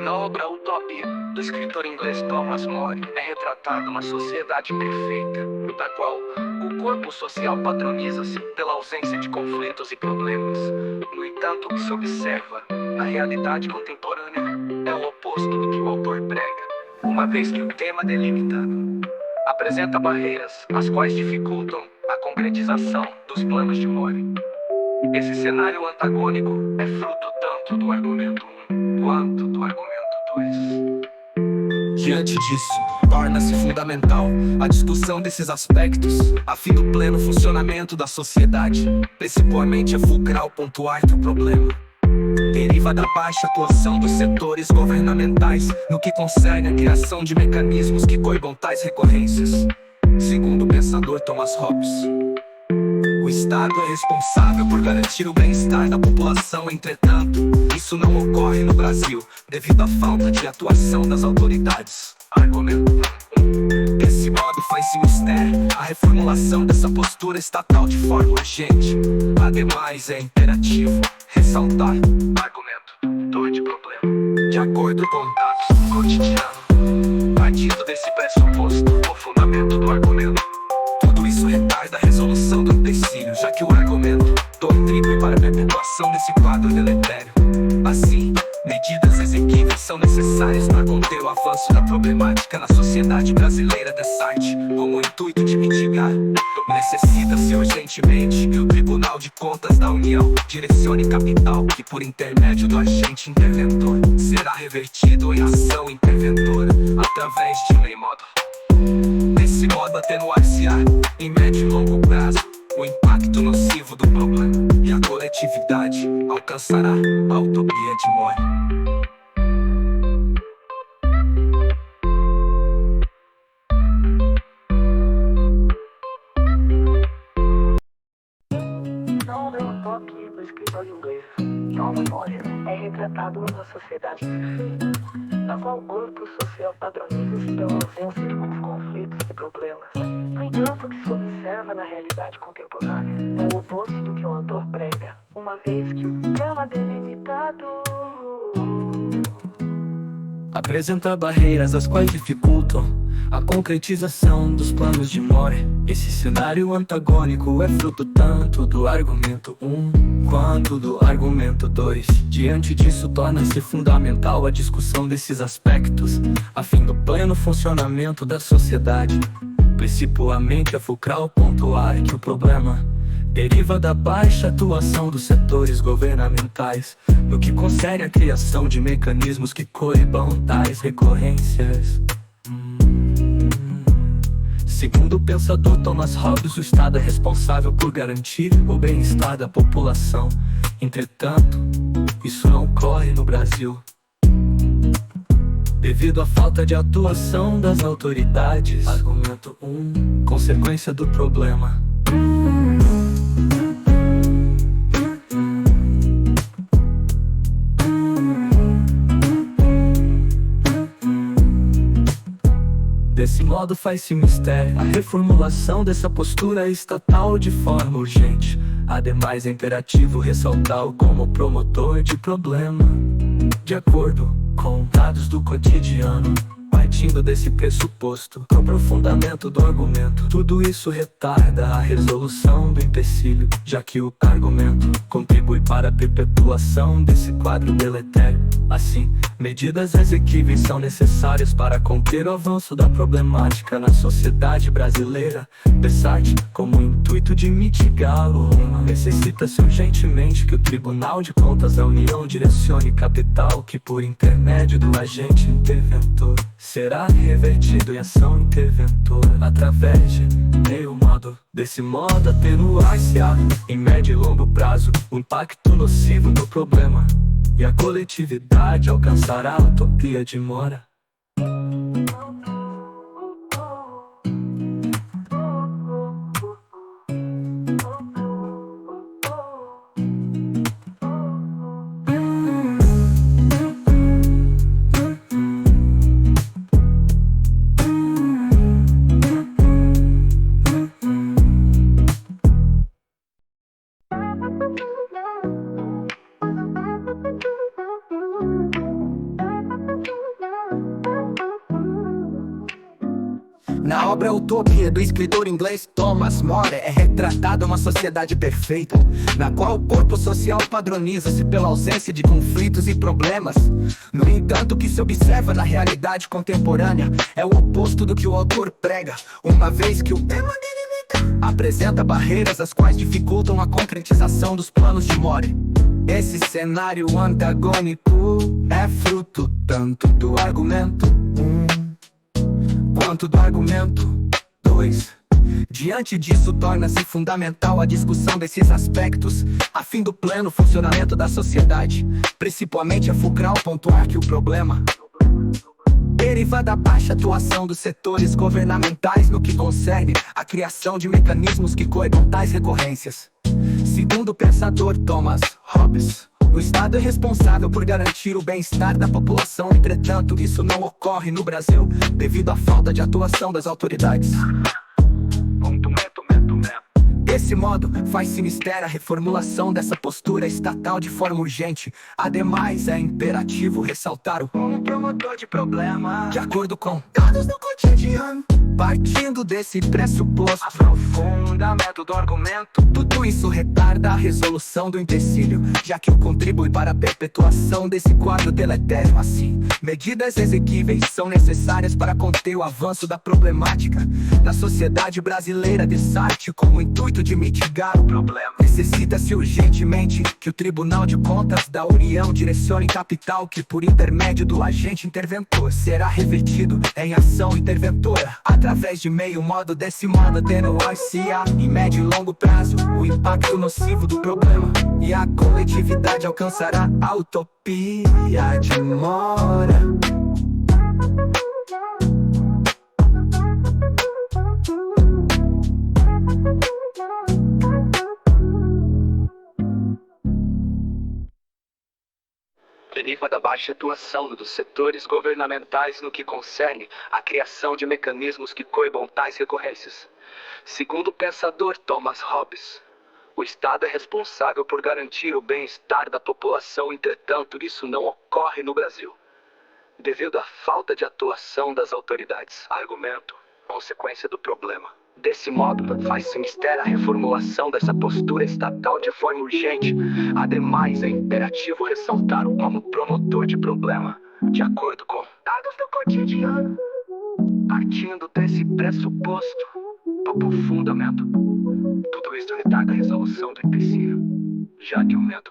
Na obra Utopia, do escritor inglês Thomas More, é retratada uma sociedade perfeita, da qual o corpo social padroniza-se pela ausência de conflitos e problemas. No entanto, o que se observa na realidade contemporânea é o oposto do que o autor prega, uma vez que o tema delimitado apresenta barreiras, as quais dificultam a concretização dos planos de More. Esse cenário antagônico é fruto tanto do argumento 1 quanto do argumento 2. Diante disso, torna-se fundamental a discussão desses aspectos, a fim do pleno funcionamento da sociedade. Principalmente é fulcral pontuar que o problema deriva da baixa atuação dos setores governamentais no que concerne a criação de mecanismos que coibam tais recorrências. Segundo o pensador Thomas Hobbes, o Estado é responsável por garantir o bem-estar da população. Entretanto, isso não ocorre no Brasil, devido à falta de atuação das autoridades. Argumento 1. Desse modo faz-se mister a reformulação dessa postura estatal de forma urgente. Ademais, é imperativo ressaltar argumento 2 de problema. De acordo com dados cotidianos, partindo desse pressuposto, o fundamento do argumento, tudo isso retarda a resolução do empecilho, já que o argumento contribui para a perpetuação desse quadro deletério. Assim, medidas exequíveis são necessárias para conter o avanço da problemática na sociedade brasileira dessa arte, com o intuito de mitigar. Necessita-se urgentemente que o Tribunal de Contas da União direcione capital que, por intermédio do agente interventor, será revertido em ação interventora, através de lei modo. Desse modo atenuar-se-á, em médio e longo prazo, o impacto nocivo do problema, e a coletividade alcançará a utopia de More. Na obra Utopia, do escritor inglês Thomas More, é retratado uma sociedade na qual o corpo social padroniza-se pela ausência de conflitos e problemas. No entanto, o que se observa na realidade contemporânea é o oposto do que o autor prega, uma vez que o tema delimitado apresenta barreiras as quais dificultam a concretização dos planos de More. Esse cenário antagônico é fruto tanto do argumento 1 quanto do argumento 2. Diante disso, torna-se fundamental a discussão desses aspectos, a fim do pleno funcionamento da sociedade. Principalmente é fulcral pontuar que o problema deriva da baixa atuação dos setores governamentais no que concerne a criação de mecanismos que coibam tais recorrências. Segundo o pensador Thomas Hobbes, o Estado é responsável por garantir o bem-estar da população. Entretanto, isso não ocorre no Brasil, devido à falta de atuação das autoridades. Argumento 1. Consequência do problema. Desse modo faz-se mistério a reformulação dessa postura estatal de forma urgente. Ademais, é imperativo ressaltá-lo como promotor de problema. De acordo com dados do cotidiano, partindo desse pressuposto, o aprofundamento do argumento, tudo isso retarda a resolução do empecilho, já que o argumento contribui para a perpetuação desse quadro deletério. Assim, medidas exequíveis são necessárias para conter o avanço da problemática na sociedade brasileira dessa arte, como o intuito de mitigá-lo. Necessita-se urgentemente que o Tribunal de Contas da União direcione capital que, por intermédio do agente interventor, será revertido em ação interventora, através de meio modo. Desse modo atenuar-se-á, em médio e longo prazo, o impacto nocivo do problema, e a coletividade alcançará a utopia de More. Na obra Utopia, do escritor inglês Thomas More, é retratada uma sociedade perfeita, na qual o corpo social padroniza-se pela ausência de conflitos e problemas. No entanto, o que se observa na realidade contemporânea é o oposto do que o autor prega, uma vez que o tema apresenta barreiras as quais dificultam a concretização dos planos de More. Esse cenário antagônico é fruto tanto do argumento 1 quanto do argumento 2. Diante disso, torna-se fundamental a discussão desses aspectos, a fim do pleno funcionamento da sociedade. Principalmente é fulcral pontuar que o problema deriva da baixa atuação dos setores governamentais no que concerne a criação de mecanismos que coibam tais recorrências. Segundo o pensador Thomas Hobbes, o Estado é responsável por garantir o bem-estar da população. Entretanto, isso não ocorre no Brasil, devido à falta de atuação das autoridades. Desse modo, faz-se mistério a reformulação dessa postura estatal de forma urgente. Ademais, é imperativo ressaltar o promotor de problema, de acordo com dados do cotidiano. Partindo desse pressuposto, aprofundamento do argumento, tudo isso retarda a resolução do empecilho, já que contribui para a perpetuação desse quadro deletério. Assim, medidas exequíveis são necessárias para conter o avanço da problemática da sociedade brasileira, dessarte com o intuito de mitigar o problema. Necessita-se urgentemente que o Tribunal de Contas da União direcione capital que, por intermédio do agente interventor, será revertido em ação interventora, através de meio modo. Desse modo, atenuar-se-á em médio e longo prazo o impacto nocivo do problema, e a coletividade alcançará a utopia de More. Deriva da baixa atuação dos setores governamentais no que concerne a criação de mecanismos que coibam tais recorrências. Segundo o pensador Thomas Hobbes, o Estado é responsável por garantir o bem-estar da população. Entretanto, isso não ocorre no Brasil, devido à falta de atuação das autoridades. Argumento: consequência do problema. Desse modo, faz-se mistério a reformulação dessa postura estatal de forma urgente. Ademais, é imperativo ressaltar o como promotor de problema, de acordo com dados do cotidiano. Partindo desse pressuposto, do fundamento, tudo isso retarda a resolução do empecilho, já que aumenta.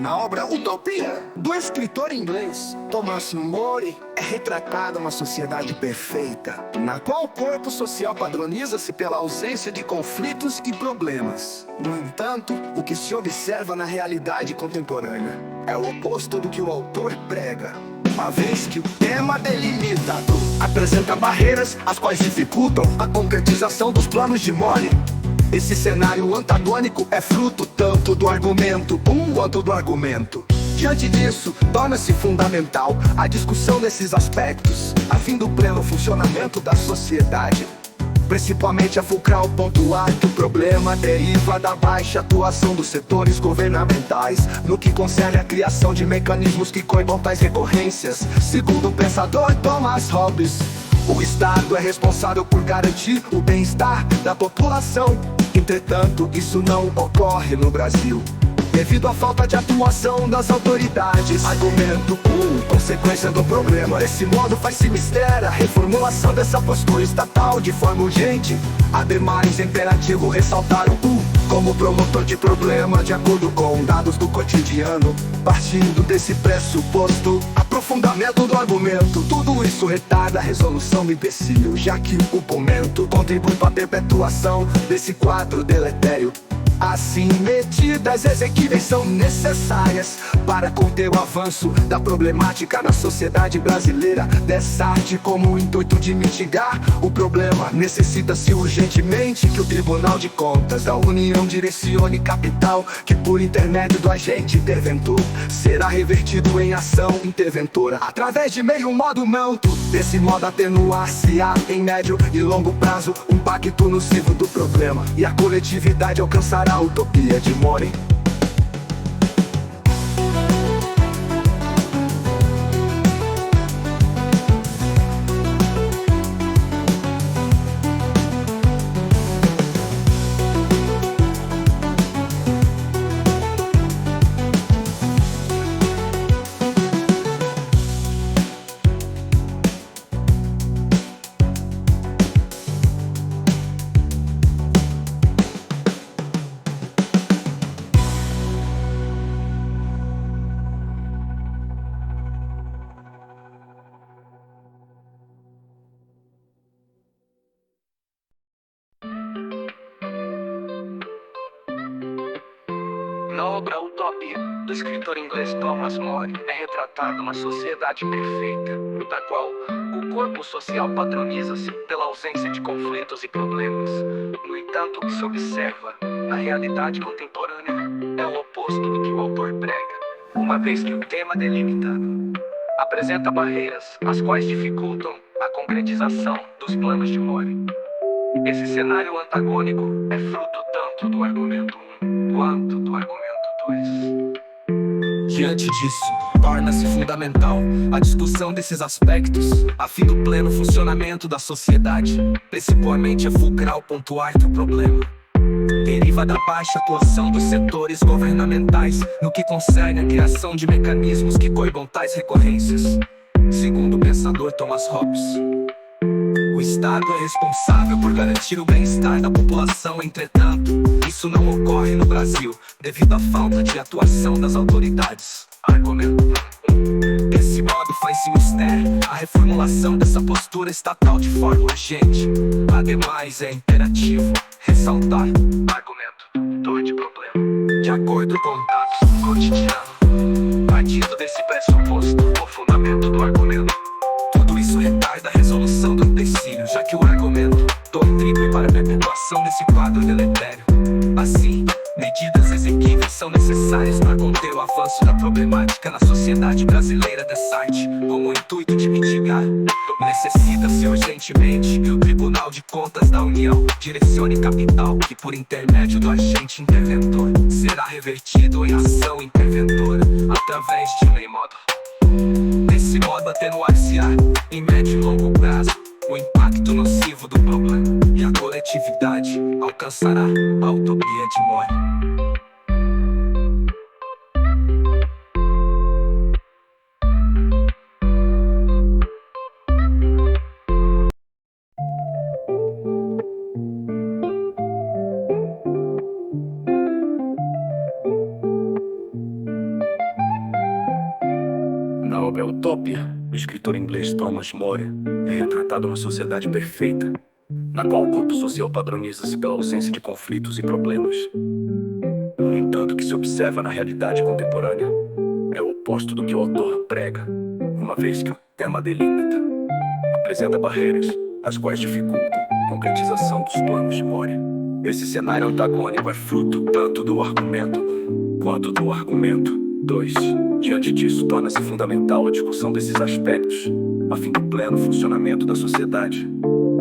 Na obra Utopia, do escritor inglês Thomas More, é retratada uma sociedade perfeita, na qual o corpo social padroniza-se pela ausência de conflitos e problemas. No entanto, o que se observa na realidade contemporânea é o oposto do que o autor prega, uma vez que o tema delimitado apresenta barreiras as quais dificultam a concretização dos planos de More. Esse cenário antagônico é fruto tanto do argumento 1 quanto do argumento. Diante disso, torna-se fundamental a discussão desses aspectos, a fim do pleno funcionamento da sociedade. Principalmente é fulcral pontuar que o problema deriva da baixa atuação dos setores governamentais no que concerne a criação de mecanismos que coibam tais recorrências. Segundo o pensador Thomas Hobbes, o Estado é responsável por garantir o bem-estar da população. Entretanto, isso não ocorre no Brasil, devido à falta de atuação das autoridades. Argumento 1, consequência do problema. Desse modo, faz-se mistério a reformulação dessa postura estatal de forma urgente. Ademais, é imperativo ressaltar o como promotor de problema, de acordo com dados do cotidiano. Partindo desse pressuposto, aprofundamento do argumento, tudo isso retarda a resolução do empecilho, já que o momento contribui para a perpetuação desse quadro deletério. Assim, medidas exequíveis são necessárias para conter o avanço da problemática na sociedade brasileira. Dessa arte, como o intuito de mitigar o problema, necessita-se urgentemente que o Tribunal de Contas da União direcione capital que, por intermédio do agente interventor, será revertido em ação interventora, através de meio modo neutro. Desse modo, atenuar-se-á em médio e longo prazo o impacto nocivo do problema, e a coletividade alcançará a utopia de More. Na obra Utopia, do escritor inglês Thomas More, é retratada uma sociedade perfeita, da qual o corpo social padroniza-se pela ausência de conflitos e problemas. No entanto, o que se observa na realidade contemporânea é o oposto do que o autor prega, uma vez que o tema delimitado apresenta barreiras, as quais dificultam a concretização dos planos de More. Esse cenário antagônico é fruto tanto do argumento 1 quanto do argumento 2. Diante disso, torna-se fundamental a discussão desses aspectos, a fim do pleno funcionamento da sociedade. Principalmente é fulcral pontuar que o problema deriva da baixa atuação dos setores governamentais no que concerne a criação de mecanismos que coibam tais recorrências. Segundo o pensador Thomas Hobbes, o Estado é responsável por garantir o bem-estar da população. Entretanto, isso não ocorre no Brasil, devido à falta de atuação das autoridades. Argumento 1. Desse modo, faz-se mister a reformulação dessa postura estatal de forma urgente. Ademais, é imperativo ressaltar argumento 2 de problema. De acordo com dados cotidianos, partindo desse pressuposto, o fundamento do argumento, tudo isso retarda a resolução do empecilho, já que o argumento contribui para a perpetuação desse quadro deletério. Assim, medidas exequíveis são necessárias para conter o avanço da problemática na sociedade brasileira. Dessa arte, como o intuito de mitigar, necessita-se urgentemente que o Tribunal de Contas da União direcione capital que, por intermédio do agente interventor, será revertido em ação interventora, através de meio modo. Desse modo, atenuar-se-á, em médio e longo prazo, o impacto nocivo do problema, e a coletividade alcançará a utopia de More. Na obra Utopia, do escritor inglês Thomas More, é retratada uma sociedade perfeita, na qual o corpo social padroniza-se pela ausência de conflitos e problemas. No entanto, o que se observa na realidade contemporânea é o oposto do que o autor prega, uma vez que o tema delimita, apresenta barreiras, as quais dificultam a concretização dos planos de More. Esse cenário antagônico é fruto tanto do argumento 1 quanto do argumento 2. Diante disso, torna-se fundamental a discussão desses aspectos, a fim do pleno funcionamento da sociedade.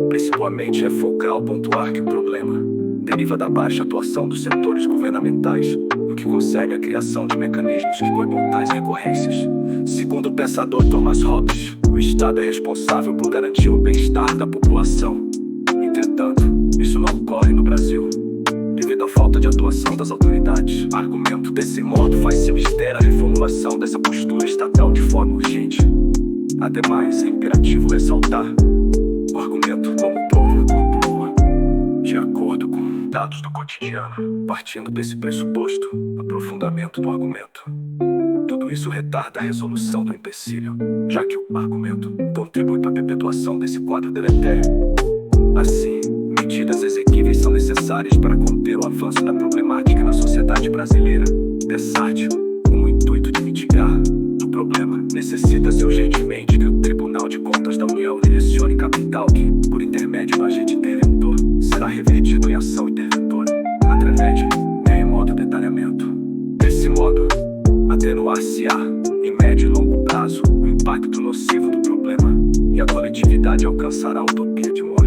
Principalmente é fulcral pontuar que o problema deriva da baixa atuação dos setores governamentais no que concerne a criação de mecanismos que coibam tais recorrências. Segundo o pensador Thomas Hobbes, o Estado é responsável por garantir o bem-estar da população. Entretanto, isso não ocorre no Brasil, devido à falta de atuação das autoridades. Argumento desse modo faz-se mister a reformulação dessa postura estatal de forma urgente. Ademais, é imperativo ressaltar o argumento como o povo conclua, de acordo com dados do cotidiano. Partindo desse pressuposto, aprofundamento do argumento, tudo isso retarda a resolução do empecilho, já que o argumento contribui para a perpetuação desse quadro deletério. Assim, medidas exequíveis são necessárias necessárias para conter o avanço da problemática na sociedade brasileira. Dessarte, com o intuito de mitigar o problema, necessita-se urgentemente que o Tribunal de Contas da União direcione capital que, por intermédio do agente interventor, será revertido em ação interventora, através de modo detalhamento. Desse modo, atenuar-se-á, em médio e longo prazo, o impacto nocivo do problema, e a coletividade alcançará a utopia de uma